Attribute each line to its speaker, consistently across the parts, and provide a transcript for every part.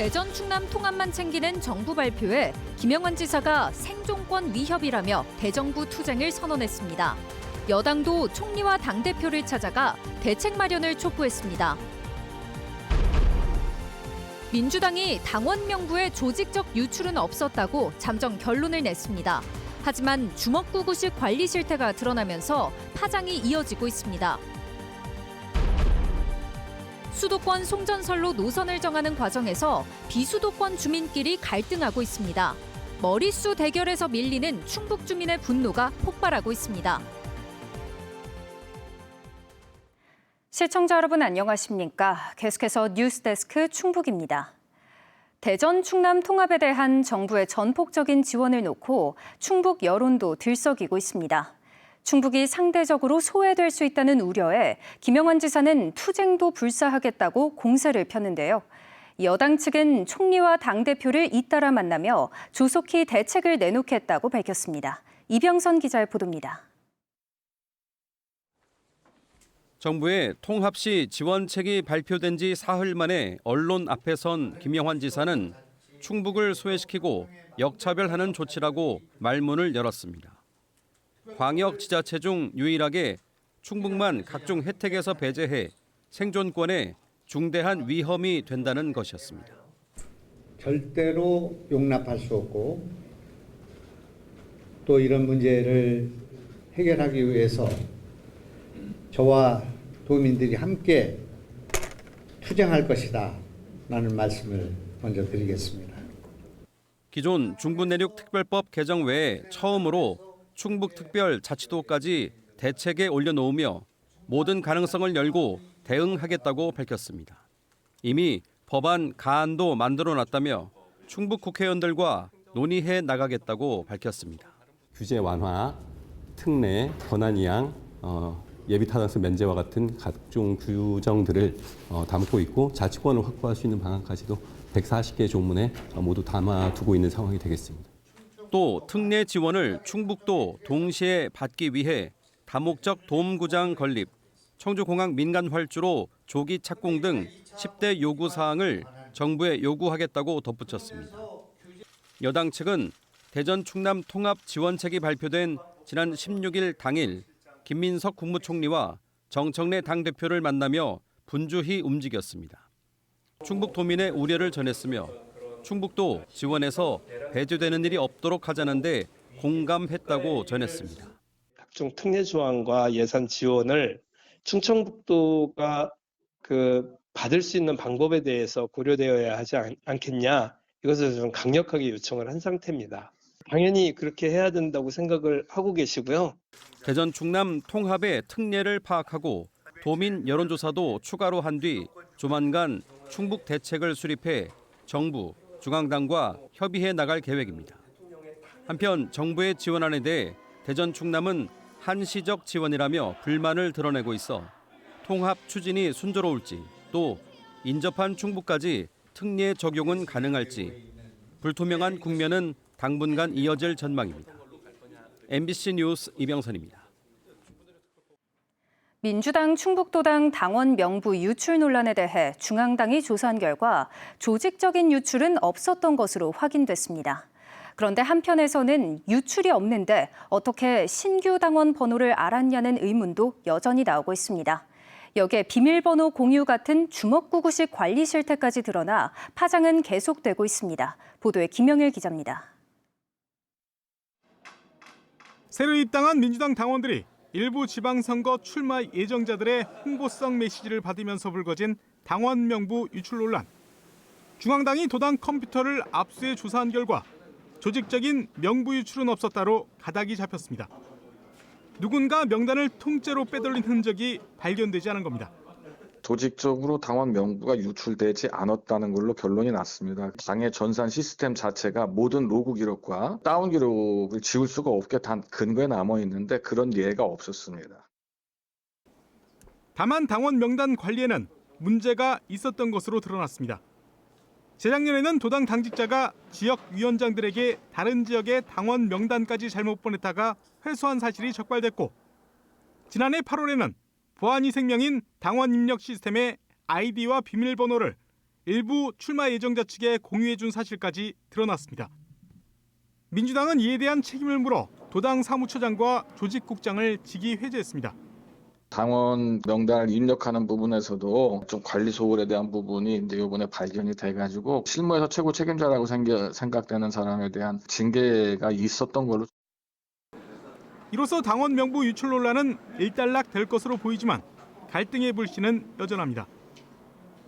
Speaker 1: 대전 충남 통합만 챙기는 정부 발표에 김영환 지사가 생존권 위협이라며 대정부 투쟁을 선언했습니다. 여당도 총리와 당대표를 찾아가 대책 마련을 촉구했습니다. 민주당이 당원 명부의 조직적 유출은 없었다고 잠정 결론을 냈습니다. 하지만 주먹구구식 관리 실태가 드러나면서 파장이 이어지고 있습니다. 수도권 송전설로 노선을 정하는 과정에서 비수도권 주민끼리 갈등하고 있습니다. 머릿수 대결에서 밀리는 충북 주민의 분노가 폭발하고 있습니다.
Speaker 2: 시청자 여러분 안녕하십니까? 계속해서 뉴스데스크 충북입니다. 대전 충남 통합에 대한 정부의 전폭적인 지원을 놓고 충북 여론도 들썩이고 있습니다. 충북이 상대적으로 소외될 수 있다는 우려에 김영환 지사는 투쟁도 불사하겠다고 공세를 폈는데요. 여당 측은 총리와 당대표를 잇따라 만나며 조속히 대책을 내놓겠다고 밝혔습니다. 이병선 기자의 보도입니다.
Speaker 3: 정부의 통합시 지원책이 발표된 지 사흘 만에 언론 앞에 선 김영환 지사는 충북을 소외시키고 역차별하는 조치라고 말문을 열었습니다. 광역 지자체 중 유일하게 충북만 각종 혜택에서 배제해 생존권에 중대한 위험이 된다는 것이었습니다.
Speaker 4: 절대로 용납할 수 없고 또 이런 문제를 해결하기 위해서 저와 도민들이 함께 투쟁할 것이다 라는 말씀을 먼저 드리겠습니다.
Speaker 3: 기존 중부내륙특별법 개정 외에 처음으로 충북특별자치도까지 대책에 올려놓으며 모든 가능성을 열고 대응하겠다고 밝혔습니다. 이미 법안 가안도 만들어놨다며 충북 국회의원들과 논의해 나가겠다고 밝혔습니다.
Speaker 5: 규제 완화, 특례, 권한이양, 예비타당성 면제와 같은 각종 규정들을 담고 있고 자치권을 확보할 수 있는 방안까지도 140개 조문에 모두 담아두고 있는 상황이 되겠습니다.
Speaker 3: 또 특례 지원을 충북도 동시에 받기 위해 다목적 돔구장 건립, 청주공항 민간 활주로 조기 착공 등 10대 요구 사항을 정부에 요구하겠다고 덧붙였습니다. 여당 측은 대전 충남 통합 지원책이 발표된 지난 16일 당일 김민석 국무총리와 정청래 당대표를 만나며 분주히 움직였습니다. 충북도민의 우려를 전했으며 충북도 지원에서 배제되는 일이 없도록 하자는데 공감했다고 전했습니다.
Speaker 6: 각종 특례 조항과 예산 지원을 충청북도가 받을 수 있는 방법에 대해서 고려되어야 하지 않겠냐, 이것을 좀 강력하게 요청을 한 상태입니다. 당연히 그렇게 해야 된다고 생각을 하고 계시고요.
Speaker 3: 대전 충남 통합의 특례를 파악하고 도민 여론조사도 추가로 한 뒤 조만간 충북 대책을 수립해 정부, 중앙당과 협의해 나갈 계획입니다. 한편 정부의 지원안에 대해 대전 충남은 한시적 지원이라며 불만을 드러내고 있어 통합 추진이 순조로울지 또 인접한 충북까지 특례 적용은 가능할지 불투명한 국면은 당분간 이어질 전망입니다. MBC 뉴스 이병선입니다.
Speaker 2: 민주당 충북도당 당원 명부 유출 논란에 대해 중앙당이 조사한 결과 조직적인 유출은 없었던 것으로 확인됐습니다. 그런데 한편에서는 유출이 없는데 어떻게 신규 당원 번호를 알았냐는 의문도 여전히 나오고 있습니다. 여기에 비밀번호 공유 같은 주먹구구식 관리 실태까지 드러나 파장은 계속되고 있습니다. 보도에 김영일 기자입니다.
Speaker 7: 새로 입당한 민주당 당원들이 일부 지방선거 출마 예정자들의 홍보성 메시지를 받으면서 불거진 당원 명부 유출 논란. 중앙당이 도당 컴퓨터를 압수해 조사한 결과 조직적인 명부 유출은 없었다로 가닥이 잡혔습니다. 누군가 명단을 통째로 빼돌린 흔적이 발견되지 않은 겁니다.
Speaker 8: 조직적으로 당원 명부가 유출되지 않았다는 걸로 결론이 났습니다. 당의 전산 시스템 자체가 모든 로그 기록과 다운 기록을 지울 수가 없게 단 근거에 남아 있는데 그런 예가 없었습니다.
Speaker 7: 다만 당원 명단 관리에는 문제가 있었던 것으로 드러났습니다. 재작년에는 도당 당직자가 지역위원장들에게 다른 지역의 당원 명단까지 잘못 보냈다가 회수한 사실이 적발됐고, 지난해 8월에는 보안이 생명인 당원 입력 시스템의 아이디와 비밀번호를 일부 출마 예정자 측에 공유해준 사실까지 드러났습니다. 민주당은 이에 대한 책임을 물어 도당 사무처장과 조직국장을 직위 해제했습니다.
Speaker 8: 당원 명단을 입력하는 부분에서도 좀 관리 소홀에 대한 부분이 이제 이번에 발견이 돼가지고 실무에서 최고 책임자라고 생각되는 사람에 대한 징계가 있었던 걸로.
Speaker 7: 이로써 당원 명부 유출 논란은 일단락 될 것으로 보이지만 갈등의 불씨는 여전합니다.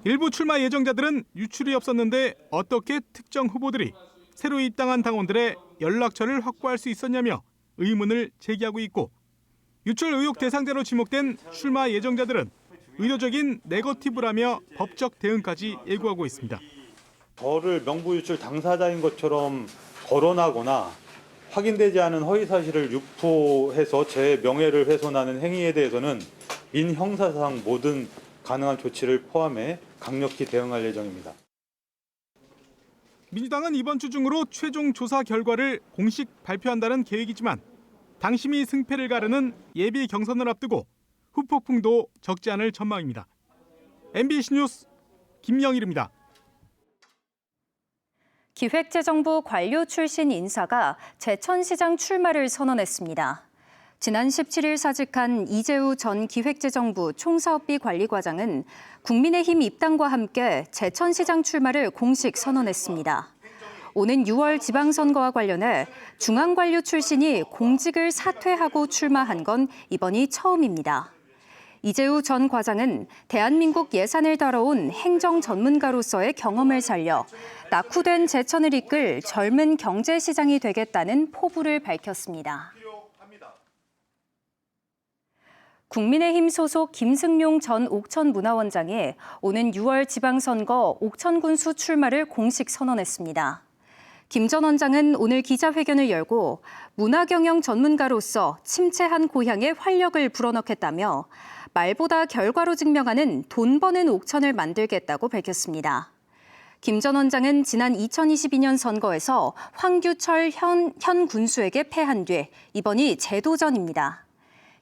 Speaker 7: 일부 출마 예정자들은 유출이 없었는데 어떻게 특정 후보들이 새로 입당한 당원들의 연락처를 확보할 수 있었냐며 의문을 제기하고 있고, 유출 의혹 대상자로 지목된 출마 예정자들은 의도적인 네거티브라며 법적 대응까지 예고하고 있습니다.
Speaker 9: 저를 명부 유출 당사자인 것처럼 거론하거나 확인되지 않은 허위 사실을 유포해서 제 명예를 훼손하는 행위에 대해서는 민형사상 모든 가능한 조치를 포함해 강력히 대응할 예정입니다.
Speaker 7: 민주당은 이번 주 중으로 최종 조사 결과를 공식 발표한다는 계획이지만 당심이 승패를 가르는 예비 경선을 앞두고 후폭풍도 적지 않을 전망입니다. MBC 뉴스 김영일입니다.
Speaker 2: 기획재정부 관료 출신 인사가 제천시장 출마를 선언했습니다. 지난 17일 사직한 이재우 전 기획재정부 총사업비 관리과장은 국민의힘 입당과 함께 제천시장 출마를 공식 선언했습니다. 오는 6월 지방선거와 관련해 중앙관료 출신이 공직을 사퇴하고 출마한 건 이번이 처음입니다. 이재우 전 과장은 대한민국 예산을 다뤄온 행정 전문가로서의 경험을 살려 낙후된 제천을 이끌 젊은 경제시장이 되겠다는 포부를 밝혔습니다. 국민의힘 소속 김승용 전 옥천문화원장이 오는 6월 지방선거 옥천군수 출마를 공식 선언했습니다. 김 전 원장은 오늘 기자회견을 열고 문화경영 전문가로서 침체한 고향에 활력을 불어넣겠다며 말보다 결과로 증명하는 돈 버는 옥천을 만들겠다고 밝혔습니다. 김 전 원장은 지난 2022년 선거에서 황규철 현 군수에게 패한 뒤 이번이 재도전입니다.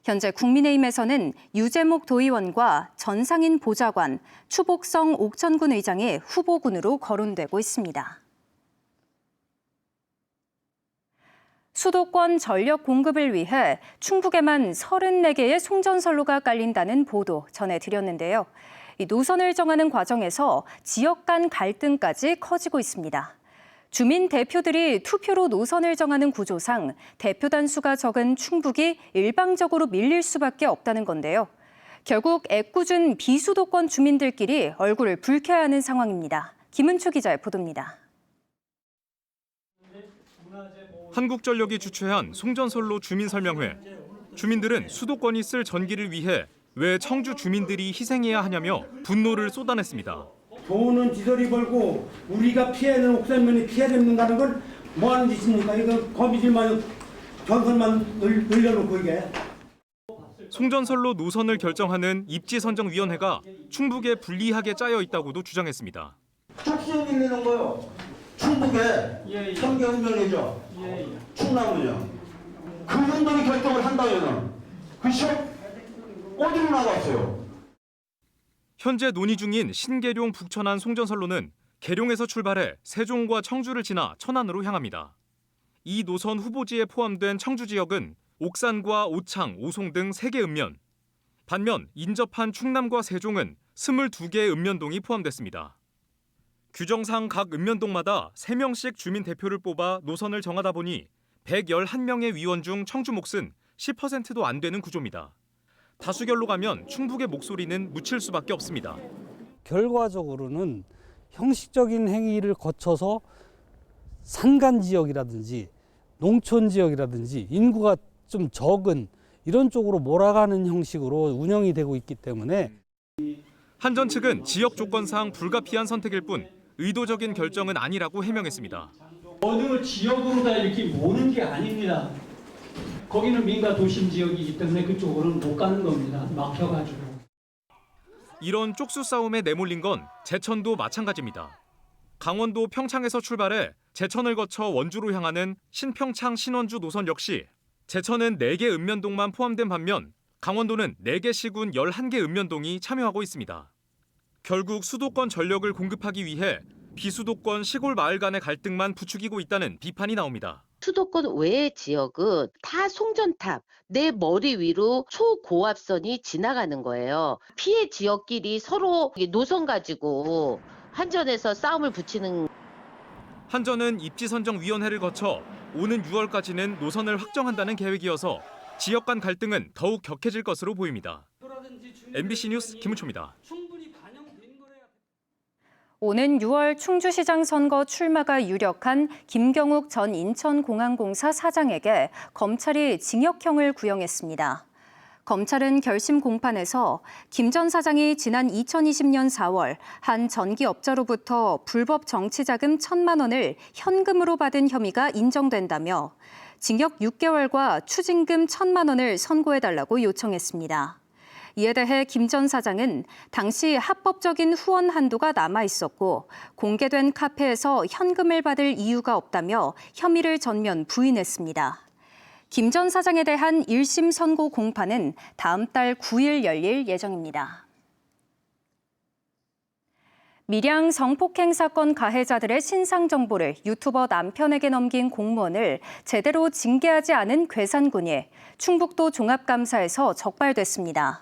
Speaker 2: 현재 국민의힘에서는 유재목 도의원과 전상인 보좌관, 추복성 옥천군 의장이 후보군으로 거론되고 있습니다. 수도권 전력 공급을 위해 충북에만 34개의 송전선로가 깔린다는 보도 전해드렸는데요. 이 노선을 정하는 과정에서 지역 간 갈등까지 커지고 있습니다. 주민 대표들이 투표로 노선을 정하는 구조상 대표단 수가 적은 충북이 일방적으로 밀릴 수밖에 없다는 건데요. 결국 애꿎은 비수도권 주민들끼리 얼굴을 붉혀야 하는 상황입니다. 김은초 기자의 보도입니다.
Speaker 10: 한국전력이 주최한 송전선로 주민설명회. 주민들은 수도권이 쓸 전기를 위해 왜 청주 주민들이 희생해야 하냐며 분노를 쏟아냈습니다.
Speaker 11: 돈은 지들이 벌고 우리가 피해는 옥산면이 피해된다는 걸 뭐하는 짓입니까? 이거 거미줄만 전선만 늘려놓고 이게.
Speaker 10: 송전선로 노선을 결정하는 입지선정위원회가 충북에 불리하게 짜여 있다고도 주장했습니다.
Speaker 11: 촉수역 밀리는 거요. 충북에 성경면이죠. 충남은요. 그분들이 결정을 한다면은 그 시험 어디로 나갔어요?
Speaker 10: 현재 논의 중인 신계룡 북천안 송전선로는 계룡에서 출발해 세종과 청주를 지나 천안으로 향합니다. 이 노선 후보지에 포함된 청주 지역은 옥산과 오창, 오송 등 3개 읍면. 반면 인접한 충남과 세종은 22개의 읍면동이 포함됐습니다. 규정상 각 읍면동마다 3명씩 주민 대표를 뽑아 노선을 정하다 보니 111명의 위원 중 청주 몫은 10%도 안 되는 구조입니다. 다수결로 가면 충북의 목소리는 묻힐 수밖에 없습니다.
Speaker 12: 결과적으로는 형식적인 행위를 거쳐서 산간 지역이라든지 농촌 지역이라든지 인구가 좀 적은 이런 쪽으로 몰아가는 형식으로 운영이 되고 있기 때문에
Speaker 10: 한전 측은 지역 조건상 불가피한 선택일 뿐 의도적인 결정은 아니라고 해명했습니다.
Speaker 13: 모든 지역으로 다 이렇게 모는 게 아닙니다. 거기는 민가 도심 지역이기 때문에 그쪽으로는 못 가는 겁니다. 막혀가지고.
Speaker 10: 이런 쪽수 싸움에 내몰린 건 제천도 마찬가지입니다. 강원도 평창에서 출발해 제천을 거쳐 원주로 향하는 신평창 신원주 노선 역시 제천은 4개 읍면동만 포함된 반면 강원도는 4개 시군 11개 읍면동이 참여하고 있습니다. 결국 수도권 전력을 공급하기 위해 비수도권 시골 마을 간의 갈등만 부추기고 있다는 비판이 나옵니다.
Speaker 14: 수도권 외의 지역은 다 송전탑, 내 머리 위로 초고압선이 지나가는 거예요. 피해 지역끼리 서로 노선 가지고 한전에서 싸움을 붙이는.
Speaker 10: 한전은 입지선정위원회를 거쳐 오는 6월까지는 노선을 확정한다는 계획이어서 지역 간 갈등은 더욱 격해질 것으로 보입니다. MBC 뉴스 김은초입니다.
Speaker 2: 오는 6월 충주시장 선거 출마가 유력한 김경욱 전 인천공항공사 사장에게 검찰이 징역형을 구형했습니다. 검찰은 결심 공판에서 김 전 사장이 지난 2020년 4월 한 전기업자로부터 불법 정치자금 1,000만 원을 현금으로 받은 혐의가 인정된다며 징역 6개월과 추징금 1,000만 원을 선고해달라고 요청했습니다. 이에 대해 김 전 사장은 당시 합법적인 후원 한도가 남아 있었고 공개된 카페에서 현금을 받을 이유가 없다며 혐의를 전면 부인했습니다. 김 전 사장에 대한 1심 선고 공판은 다음 달 9일 열릴 예정입니다. 밀양 성폭행 사건 가해자들의 신상 정보를 유튜버 남편에게 넘긴 공무원을 제대로 징계하지 않은 괴산군이 충북도 종합감사에서 적발됐습니다.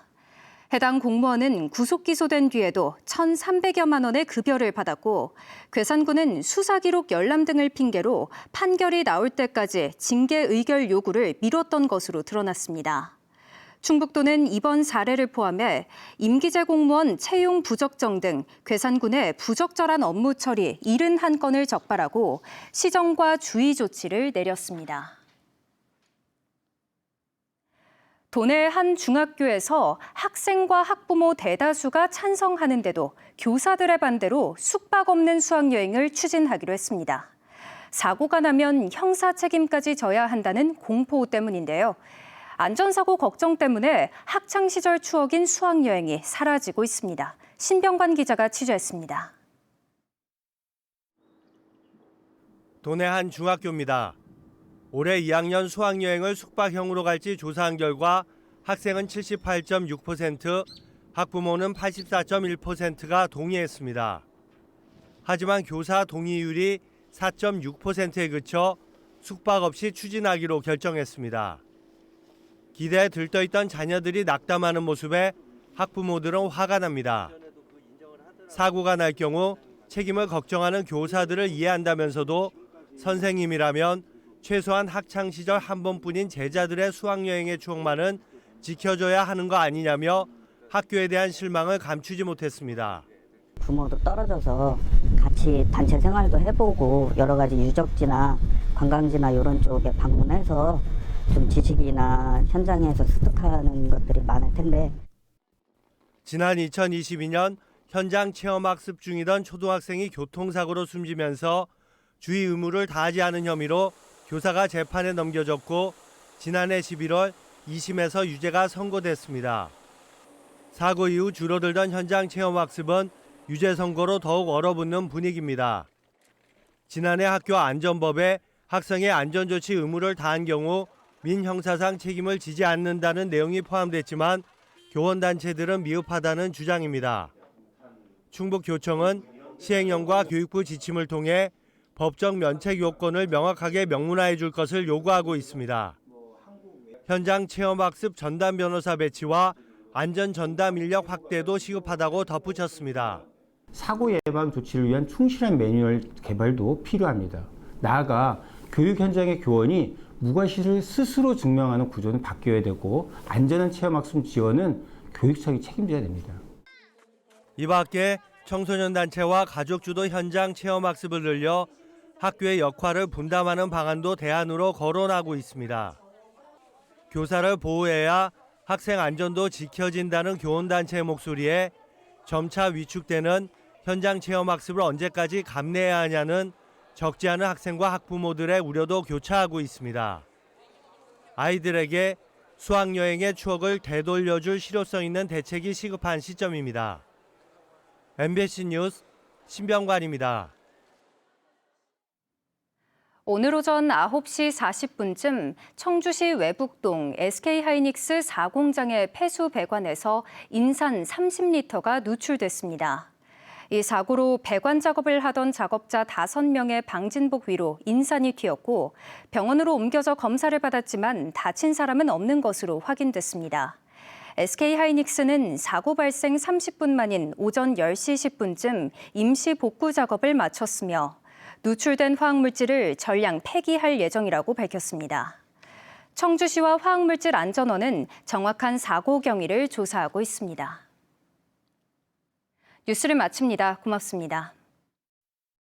Speaker 2: 해당 공무원은 구속 기소된 뒤에도 1,300여만 원의 급여를 받았고 괴산군은 수사 기록 열람 등을 핑계로 판결이 나올 때까지 징계 의결 요구를 미뤘던 것으로 드러났습니다. 충북도는 이번 사례를 포함해 임기제 공무원 채용 부적정 등 괴산군의 부적절한 업무 처리 71건을 적발하고 시정과 주의 조치를 내렸습니다. 도내 한 중학교에서 학생과 학부모 대다수가 찬성하는데도 교사들의 반대로 숙박 없는 수학여행을 추진하기로 했습니다. 사고가 나면 형사 책임까지 져야 한다는 공포 때문인데요. 안전사고 걱정 때문에 학창시절 추억인 수학여행이 사라지고 있습니다. 신병관 기자가 취재했습니다.
Speaker 15: 도내 한 중학교입니다. 올해 2학년 수학여행을 숙박형으로 갈지 조사한 결과 학생은 78.6%, 학부모는 84.1%가 동의했습니다. 하지만 교사 동의율이 4.6%에 그쳐 숙박 없이 추진하기로 결정했습니다. 기대에 들떠있던 자녀들이 낙담하는 모습에 학부모들은 화가 납니다. 사고가 날 경우 책임을 걱정하는 교사들을 이해한다면서도 선생님이라면 최소한 학창시절 한 번뿐인 제자들의 수학여행의 추억만은 지켜줘야 하는 거 아니냐며 학교에 대한 실망을 감추지 못했습니다.
Speaker 16: 부모도 떨어져서 같이 단체 생활도 해보고 여러 가지 유적지나 관광지나 이런 쪽에 방문해서 좀 지식이나 현장에서 습득하는 것들이 많을 텐데.
Speaker 15: 지난 2022년 현장 체험학습 중이던 초등학생이 교통사고로 숨지면서 주의 의무를 다하지 않은 혐의로 교사가 재판에 넘겨졌고 지난해 11월 2심에서 유죄가 선고됐습니다. 사고 이후 줄어들던 현장 체험학습은 유죄 선고로 더욱 얼어붙는 분위기입니다. 지난해 학교 안전법에 학생의 안전조치 의무를 다한 경우 민형사상 책임을 지지 않는다는 내용이 포함됐지만 교원단체들은 미흡하다는 주장입니다. 충북교청은 시행령과 교육부 지침을 통해 법적 면책 요건을 명확하게 명문화해 줄 것을 요구하고 있습니다. 현장 체험학습 전담 변호사 배치와 안전 전담 인력 확대도 시급하다고 덧붙였습니다.
Speaker 17: 사고 예방 조치를 위한 충실한 매뉴얼 개발도 필요합니다. 나아가 교육 현장의 교원이 무과실을 스스로 증명하는 구조는 바뀌어야 되고 안전한 체험학습 지원은 교육청이 책임져야 됩니다.
Speaker 15: 이 밖에 청소년 단체와 가족 주도 현장 체험학습을 늘려 학교의 역할을 분담하는 방안도 대안으로 거론하고 있습니다. 교사를 보호해야 학생 안전도 지켜진다는 교원단체의 목소리에 점차 위축되는 현장 체험학습을 언제까지 감내해야 하냐는 적지 않은 학생과 학부모들의 우려도 교차하고 있습니다. 아이들에게 수학여행의 추억을 되돌려줄 실효성 있는 대책이 시급한 시점입니다. MBC 뉴스 신병관입니다.
Speaker 2: 오늘 오전 9시 40분쯤 청주시 외북동 SK하이닉스 4공장의 폐수 배관에서 인산 30리터가 누출됐습니다. 이 사고로 배관 작업을 하던 작업자 5명의 방진복 위로 인산이 튀었고 병원으로 옮겨져 검사를 받았지만 다친 사람은 없는 것으로 확인됐습니다. SK하이닉스는 사고 발생 30분 만인 오전 10시 10분쯤 임시 복구 작업을 마쳤으며 누출된 화학물질을 전량 폐기할 예정이라고 밝혔습니다. 청주시와 화학물질안전원은 정확한 사고 경위를 조사하고 있습니다. 뉴스를 마칩니다. 고맙습니다.